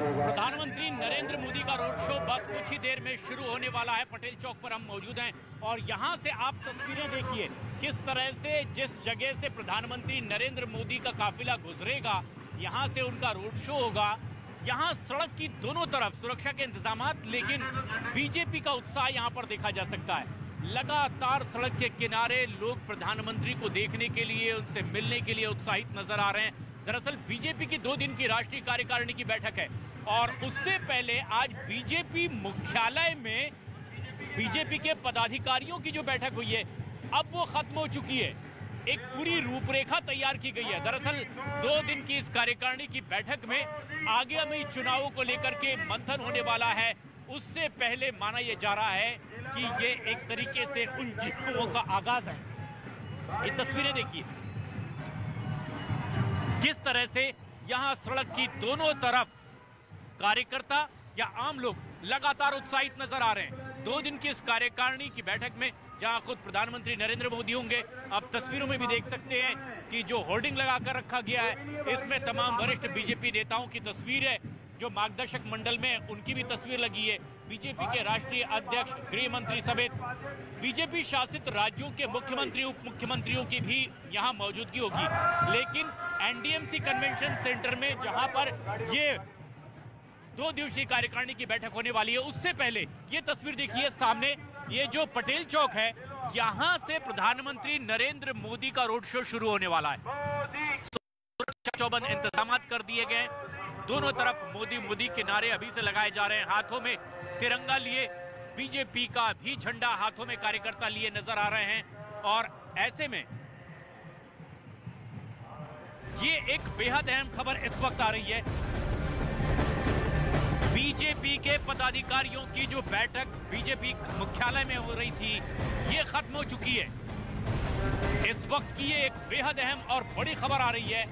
प्रधानमंत्री नरेंद्र मोदी का road show बस कुछ ही देर में शुरू होने वाला है। पटेल चौक पर हम मौजूद हैं और यहां से आप तस्वीरें देखिए किस तरह से जिस जगह से प्रधानमंत्री नरेंद्र मोदी का काफिला गुजरेगा, यहां से उनका रोड शो होगा। यहां सड़क की दोनों तरफ सुरक्षा के इंतजामात, लेकिन बीजेपी का उत्साह यहां पर देखा जा सकता है। लगातार सड़क के किनारे लोग प्रधानमंत्री को देखने के लिए, उनसे मिलने के लिए उत्साहित नजर आ रहे हैं। दरअसल बीजेपी की 2 दिन की राष्ट्रीय कार्यकारिणी की बैठक है और उससे पहले आज बीजेपी मुख्यालय में बीजेपी के पदाधिकारियों की जो बैठक हुई है, अब वो खत्म हो चुकी है। एक पूरी रूपरेखा तैयार की गई है। दरअसल 2 दिन की इस कार्यकारिणी की बैठक में आगामी चुनावों को लेकर के मंथन होने वाला है। उससे पहले माना यह जा रहा है कि ये एक तरीके से उन चुनावों का आगाज है। ये तस्वीरें देखिए किस तरह से यहां सड़क की दोनों तरफ कार्यकर्ता या आम लोग लगातार उत्साहित नजर आ रहे हैं। 2 दिन की इस कार्यकारिणी की बैठक में जहां खुद प्रधानमंत्री नरेंद्र मोदी होंगे, आप तस्वीरों में भी देख सकते हैं कि जो होर्डिंग लगाकर रखा गया है, इसमें तमाम वरिष्ठ बीजेपी नेताओं की तस्वीर है। जो मार्गदर्शक मंडल में उनकी भी तस्वीर लगी है। बीजेपी के राष्ट्रीय अध्यक्ष, गृह मंत्री समेत बीजेपी शासित राज्यों के मुख्यमंत्री, उप मुख्यमंत्रियों की भी यहां मौजूदगी होगी। लेकिन एनडीएमसी कन्वेंशन सेंटर में जहां पर ये 2 दिवसीय कार्यकारिणी की बैठक होने वाली है, उससे पहले ये तस्वीर देखिए सामने, ये जो पटेल चौक है, यहां से प्रधानमंत्री नरेंद्र मोदी का रोड शो शुरू होने वाला है। सुरक्षा चौबंद इंतजाम कर दिए गए। दोनों तरफ मोदी मोदी के नारे अभी से लगाए जा रहे हैं। हाथों में तिरंगा लिए, बीजेपी का भी झंडा हाथों में कार्यकर्ता लिए नजर आ रहे हैं। और ऐसे में ये एक बेहद अहम खबर इस वक्त आ रही है। बीजेपी के पदाधिकारियों की जो बैठक बीजेपी मुख्यालय में हो रही थी, ये खत्म हो चुकी है। इस वक्त की ये एक बेहद अहम और बड़ी खबर आ रही है।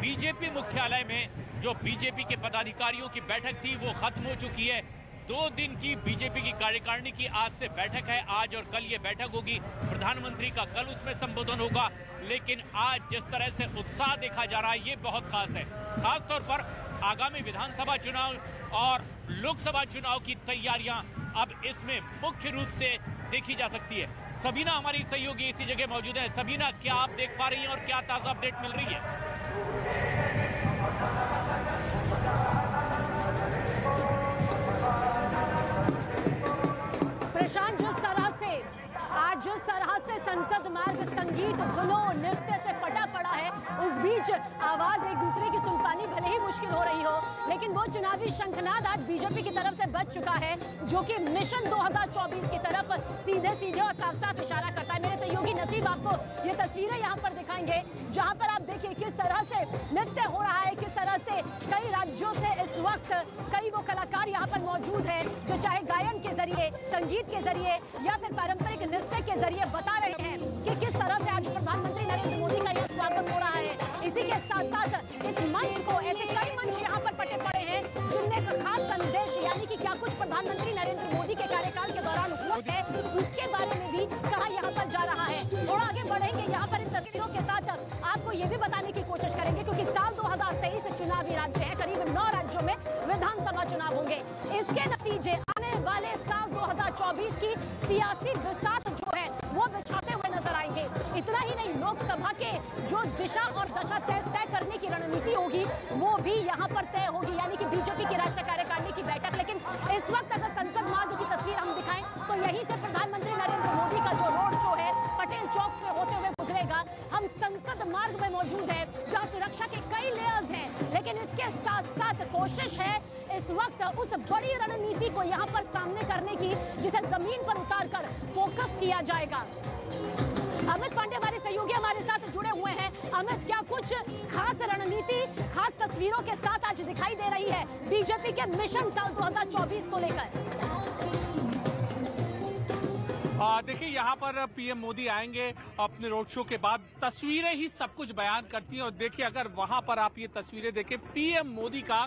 बीजेपी मुख्यालय में जो बीजेपी के पदाधिकारियों की बैठक थी, वो खत्म हो चुकी है। 2 दिन की बीजेपी की कार्यकारिणी की आज से बैठक है। आज और कल ये बैठक होगी। प्रधानमंत्री का कल उसमें संबोधन होगा। लेकिन आज जिस तरह से उत्साह देखा जा रहा है, ये बहुत खास है। खास तौर पर आगामी विधानसभा चुनाव और लोकसभा चुनाव की तैयारियां अब इसमें मुख्य रूप से देखी जा सकती है। सबीना हमारी सहयोगी इसी जगह मौजूद है। सबीना, क्या आप देख पा रही हैं और क्या ताजा अपडेट मिल रही है? प्रशांत, जिस तरह से संसद मार्ग संगीत, धुनों, नृत्य से पटा पड़ा है, उस बीच आवाज एक दूसरे की सुन पानी भले ही मुश्किल हो रही हो, लेकिन वो चुनावी शंखनाद आज बीजेपी की तरफ से बज चुका है, जो कि मिशन 2024 की तरफ सीधे सीधे और साफ साफ इशारा करता है। मेरे सहयोगी नसीब आपको ये तस्वीरें यहाँ पर दिखाएंगे, जहाँ पर आप देखिए किस तरह से नृत्य हो रहा है, किस तरह से कई राज्यों से इस वक्त कई वो कलाकार यहाँ पर मौजूद हैं, जो चाहे गायन के जरिए, संगीत के जरिए या फिर पारंपरिक नृत्य के जरिए बता रहे हैं कि किस तरह से आज प्रधानमंत्री नरेंद्र मोदी का यह स्वागत हो रहा है। इसी के साथ साथ इस मंच को, ऐसे कई मंच यहाँ पर पटे पड़े हैं जिनमें एक खास संदेश, यानी कि क्या कुछ प्रधानमंत्री नरेंद्र मोदी के कार्यकाल के दौरान हुआ है, उसके बारे में भी कहा यहाँ पर जा रहा है। थोड़ा आगे बढ़ेंगे, यहाँ पर इन तस्वीरों के साथ आपको ये भी बताने की कोशिश करेंगे, क्योंकि साल 2023 चुनावी राज्य है, करीब 9 राज्यों में विधानसभा चुनाव होंगे। इसके नतीजे आने वाले साल 2024 की सियासी बिसात जो है वो बिछाते हुए नजर आएंगे। इतना ही नहीं, लोकसभा के जो दिशा और दशा तय करने की रणनीति होगी, वो भी यहाँ पर तय होगी, यानी कि बीजेपी की राष्ट्रीय कार्यकारिणी की बैठक। लेकिन इस वक्त अगर संसद मार्ग की तस्वीर हम दिखाएं, तो यहीं से प्रधानमंत्री नरेंद्र मोदी का जो रोड शो है पटेल चौक से होते हुए गुजरेगा। हम संसद मार्ग में मौजूद है, जहाँ सुरक्षा के कई लेयर्स हैं, लेकिन इसके साथ साथ कोशिश है इस वक्त उस बड़ी रणनीति को यहाँ पर सामने करने की, जिसे जमीन पर उतारकर फोकस किया जाएगा। अमित पांडे हमारे सहयोगी हमारे साथ जुड़े हुए हैं। अमित, क्या कुछ खास रणनीति, खास तस्वीरों के साथ आज दिखाई दे रही है बीजेपी के मिशन साल 2024 को लेकर? देखिए, यहाँ पर पीएम मोदी आएंगे अपने रोड शो के बाद। तस्वीरें ही सब कुछ बयान करती हैं। और देखिए, अगर वहां पर आप ये तस्वीरें देखें, पीएम मोदी का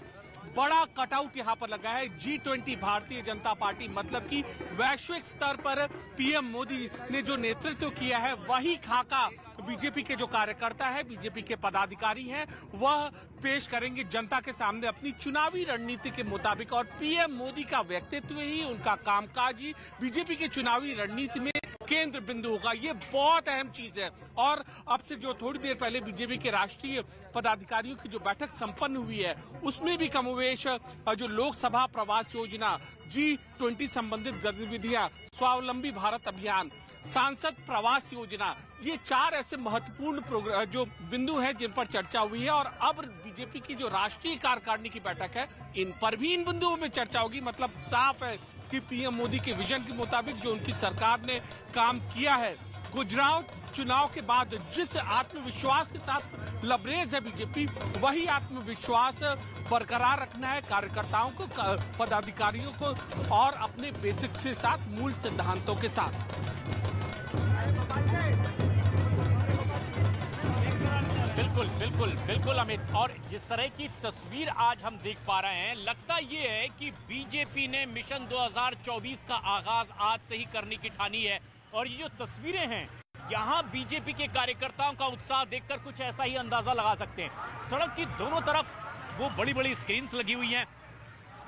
बड़ा कटआउट यहाँ पर लगा है G20 भारतीय जनता पार्टी, मतलब कि वैश्विक स्तर पर पीएम मोदी ने जो नेतृत्व किया है वही खाका बीजेपी के जो कार्यकर्ता है, बीजेपी के पदाधिकारी हैं, वह पेश करेंगे जनता के सामने अपनी चुनावी रणनीति के मुताबिक। और पीएम मोदी का व्यक्तित्व ही, उनका कामकाज ही बीजेपी की चुनावी रणनीति में केंद्र बिंदु होगा। ये बहुत अहम चीज है। और अब से जो थोड़ी देर पहले बीजेपी के राष्ट्रीय पदाधिकारियों की जो बैठक संपन्न हुई है, उसमें भी कमोवेश जो लोकसभा प्रवास योजना, G20 संबंधित गतिविधियां, स्वावलंबी भारत अभियान, सांसद प्रवास योजना, ये 4 ऐसे महत्वपूर्ण जो बिंदु हैं जिन पर चर्चा हुई है। और अब बीजेपी की जो राष्ट्रीय कार्यकारिणी की बैठक है, इन पर भी इन बिंदुओं में चर्चा होगी। मतलब साफ है कि पीएम मोदी के विजन के मुताबिक जो उनकी सरकार ने काम किया है, गुजरात चुनाव के बाद जिस आत्मविश्वास के साथ लबरेज है बीजेपी, वही आत्मविश्वास बरकरार रखना है कार्यकर्ताओं को, पदाधिकारियों को, और अपने बेसिक के साथ, मूल सिद्धांतों के साथ। बिल्कुल बिल्कुल बिल्कुल अमित, और जिस तरह की तस्वीर आज हम देख पा रहे हैं, लगता ये है कि बीजेपी ने मिशन 2024 का आगाज आज से ही करने की ठानी है। और ये जो तस्वीरें हैं, यहाँ बीजेपी के कार्यकर्ताओं का उत्साह देखकर कुछ ऐसा ही अंदाजा लगा सकते हैं। सड़क की दोनों तरफ वो बड़ी बड़ी स्क्रीन्स लगी हुई हैं,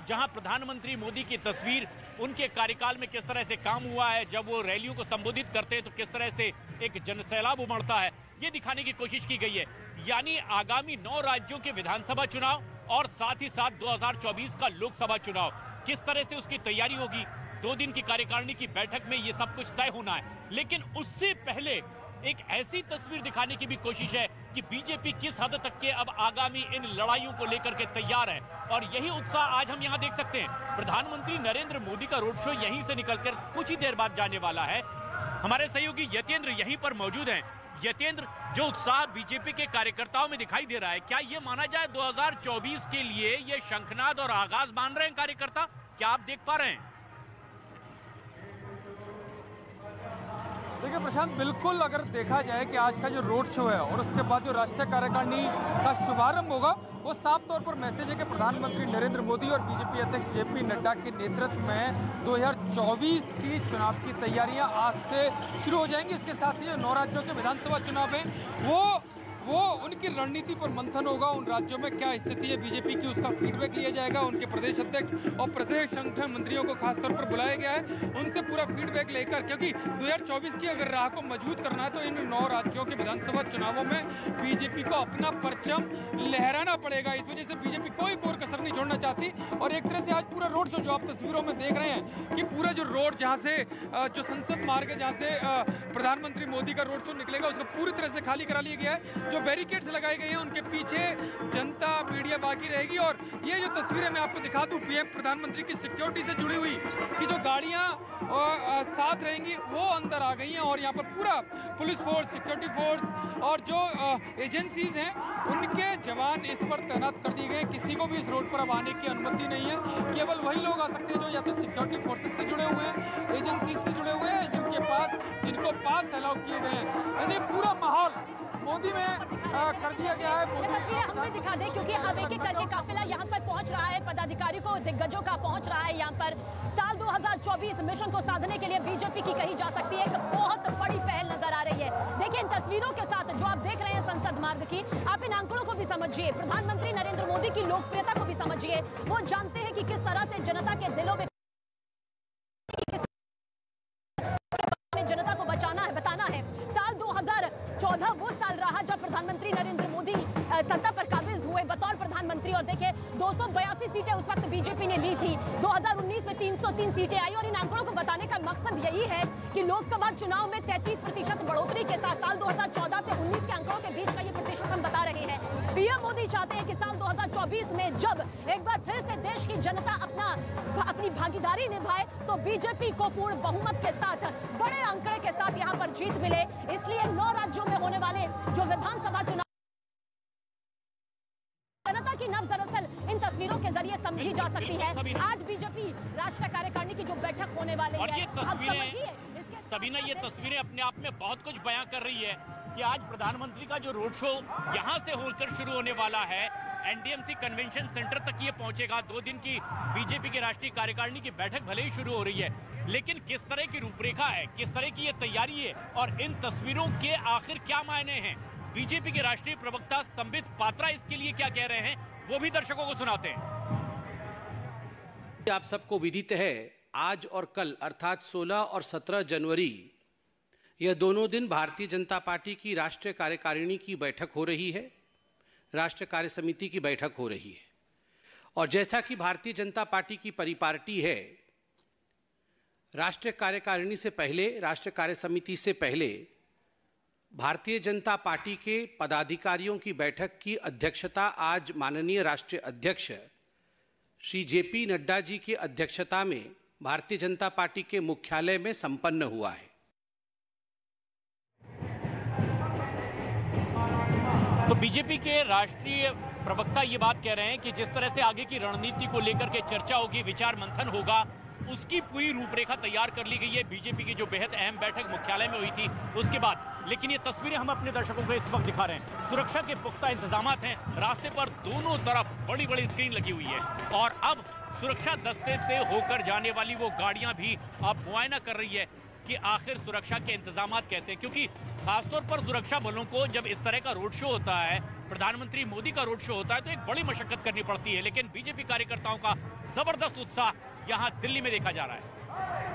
जहां प्रधानमंत्री मोदी की तस्वीर, उनके कार्यकाल में किस तरह से काम हुआ है, जब वो रैलियों को संबोधित करते हैं तो किस तरह से एक जनसैलाब उमड़ता है, ये दिखाने की कोशिश की गई है। यानी आगामी 9 राज्यों के विधानसभा चुनाव और साथ ही साथ 2024 का लोकसभा चुनाव, किस तरह से उसकी तैयारी होगी, 2 दिन की कार्यकारिणी की बैठक में ये सब कुछ तय होना है। लेकिन उससे पहले एक ऐसी तस्वीर दिखाने की भी कोशिश है कि बीजेपी किस हद तक के अब आगामी इन लड़ाइयों को लेकर के तैयार है। और यही उत्साह आज हम यहां देख सकते हैं। प्रधानमंत्री नरेंद्र मोदी का रोड शो यहीं से निकलकर कुछ ही देर बाद जाने वाला है। हमारे सहयोगी यतेंद्र यहीं पर मौजूद हैं। यतेंद्र, जो उत्साह बीजेपी के कार्यकर्ताओं में दिखाई दे रहा है, क्या ये माना जाए 2024 के लिए ये शंखनाद और आगाज मान रहे हैं कार्यकर्ता? क्या आप देख पा रहे हैं? देखिए प्रशांत, बिल्कुल अगर देखा जाए कि आज का जो रोड शो है और उसके बाद जो राष्ट्रीय कार्यकारिणी का शुभारंभ होगा, वो साफ तौर पर मैसेज है कि प्रधानमंत्री नरेंद्र मोदी और बीजेपी अध्यक्ष जेपी नड्डा के नेतृत्व में 2024 की चुनाव की तैयारियां आज से शुरू हो जाएंगी। इसके साथ ही जो 9 राज्यों के विधानसभा चुनाव हैं, वो उनकी रणनीति पर मंथन होगा। उन राज्यों में क्या स्थिति है बीजेपी की, उसका फीडबैक लिया जाएगा। उनके प्रदेश अध्यक्ष और प्रदेश संगठन मंत्रियों को खासतौर पर बुलाया गया है, उनसे पूरा फीडबैक लेकर, क्योंकि 2024 की अगर राह को मजबूत करना है तो इन 9 राज्यों के विधानसभा चुनावों में बीजेपी को अपना परचम लहराना पड़ेगा। इस वजह से बीजेपी कोई कोर कसर नहीं छोड़ना चाहती। और एक तरह से आज पूरा रोड शो जो आप तस्वीरों में देख रहे हैं कि पूरा जो रोड, जहाँ से जो संसद मार्ग है, जहाँ से प्रधानमंत्री मोदी का रोड शो निकलेगा, उसको पूरी तरह से खाली करा लिया गया है। जो बैरिकेड्स लगाए गए हैं उनके पीछे जनता, मीडिया बाकी रहेगी। और ये जो तस्वीरें मैं आपको दिखा दूं, पीएम प्रधानमंत्री की सिक्योरिटी से जुड़ी हुई कि जो गाड़ियां साथ रहेंगी वो अंदर आ गई हैं। और यहाँ पर पूरा पुलिस फोर्स, सिक्योरिटी फोर्स और जो एजेंसीज हैं उनके जवान इस पर तैनात कर दिए गए हैं। किसी को भी इस रोड पर अब आने की अनुमति नहीं है। केवल वही लोग आ सकते हैं जो या तो सिक्योरिटी फोर्सेज से जुड़े हुए हैं, एजेंसीज से जुड़े हुए हैं, जिनको पास अलाउ किए गए हैं। यानी पूरा माहौल मोदी में कर दिया गया है। तस्वीरें हमें दिखा दें, क्योंकि अब एक एक करके काफिला यहाँ पर पहुँच रहा है, पदाधिकारी को, दिग्गजों का पहुँच रहा है यहाँ पर। साल 2024 मिशन को साधने के लिए बीजेपी की कही जा सकती है एक बहुत बड़ी पहल नजर आ रही है। देखिए इन तस्वीरों के साथ जो आप देख रहे हैं संसद मार्ग की, आप इन आंकड़ों को भी समझिए, प्रधानमंत्री नरेंद्र मोदी की लोकप्रियता को भी समझिए। वो जानते हैं कि किस तरह से जनता के दिलों में जनता को बचाना है, बताना है। साल 2014 वो साल रहा जब प्रधानमंत्री नरेंद्र मोदी सत्ता पर काबिज हुए बतौर प्रधानमंत्री। और देखिए 282 सीटें उस वक्त बीजेपी ने ली थी। 2019 में 303 सीटें आई। और इन आंकड़ों को बताने का मकसद यही है कि लोकसभा चुनाव में 33% बढ़ोतरी के साथ साल 2014 से 19 के आंकड़ों के बीच का ये प्रतिशत हम बता रहे हैं। पीएम मोदी चाहते हैं कि साल 2024 में जब एक बार फिर से देश की जनता अपनी भागीदारी निभाए तो बीजेपी को पूर्ण बहुमत के साथ, बड़े आंकड़े के साथ यहाँ पर जीत मिले। इसलिए 9 राज्यों में होने वाले जो विधानसभा चुनाव, जनता की नब्ज दरअसल इन तस्वीरों के जरिए समझी जा सकती है। आज बीजेपी राष्ट्रीय कार्यकारिणी की जो बैठक होने वाली है, सबीना, ये तस्वीरें अपने आप में बहुत कुछ बयां कर रही है कि आज प्रधानमंत्री का जो रोड शो यहां से होकर शुरू होने वाला है, एनडीएमसी कन्वेंशन सेंटर तक ये पहुंचेगा। 2 दिन की बीजेपी की राष्ट्रीय कार्यकारिणी की बैठक भले ही शुरू हो रही है, लेकिन किस तरह की रूपरेखा है, किस तरह की ये तैयारी है और इन तस्वीरों के आखिर क्या मायने हैं, बीजेपी के राष्ट्रीय प्रवक्ता संबित पात्रा इसके लिए क्या कह रहे हैं, वो भी दर्शकों को सुनाते हैं। आप सबको विदित है, आज और कल अर्थात 16 और 17 जनवरी यह दोनों दिन भारतीय जनता पार्टी की राष्ट्रीय कार्यकारिणी की बैठक हो रही है, राष्ट्रीय कार्य समिति की बैठक हो रही है। और जैसा कि भारतीय जनता पार्टी की परिपाटी है, राष्ट्रीय कार्यकारिणी से पहले, राष्ट्रीय कार्य समिति से पहले भारतीय जनता पार्टी के पदाधिकारियों की बैठक की अध्यक्षता आज माननीय राष्ट्रीय अध्यक्ष श्री जेपी नड्डा जी की अध्यक्षता में भारतीय जनता पार्टी के मुख्यालय में संपन्न हुआ है। तो बीजेपी के राष्ट्रीय प्रवक्ता ये बात कह रहे हैं कि जिस तरह से आगे की रणनीति को लेकर के चर्चा होगी, विचार मंथन होगा, उसकी पूरी रूपरेखा तैयार कर ली गई है। बीजेपी की जो बेहद अहम बैठक मुख्यालय में हुई थी उसके बाद। लेकिन ये तस्वीरें हम अपने दर्शकों को इस वक्त दिखा रहे हैं। सुरक्षा के पुख्ता इंतजाम हैं, रास्ते पर दोनों तरफ बड़ी बड़ी स्क्रीन लगी हुई है और अब सुरक्षा दस्ते से होकर जाने वाली वो गाड़ियां भी अब मुआयना कर रही है कि आखिर सुरक्षा के इंतजाम कैसे, क्योंकि खासतौर पर सुरक्षा बलों को जब इस तरह का रोड शो होता है, प्रधानमंत्री मोदी का रोड शो होता है, तो एक बड़ी मशक्कत करनी पड़ती है। लेकिन बीजेपी कार्यकर्ताओं का जबरदस्त उत्साह यहां दिल्ली में देखा जा रहा है।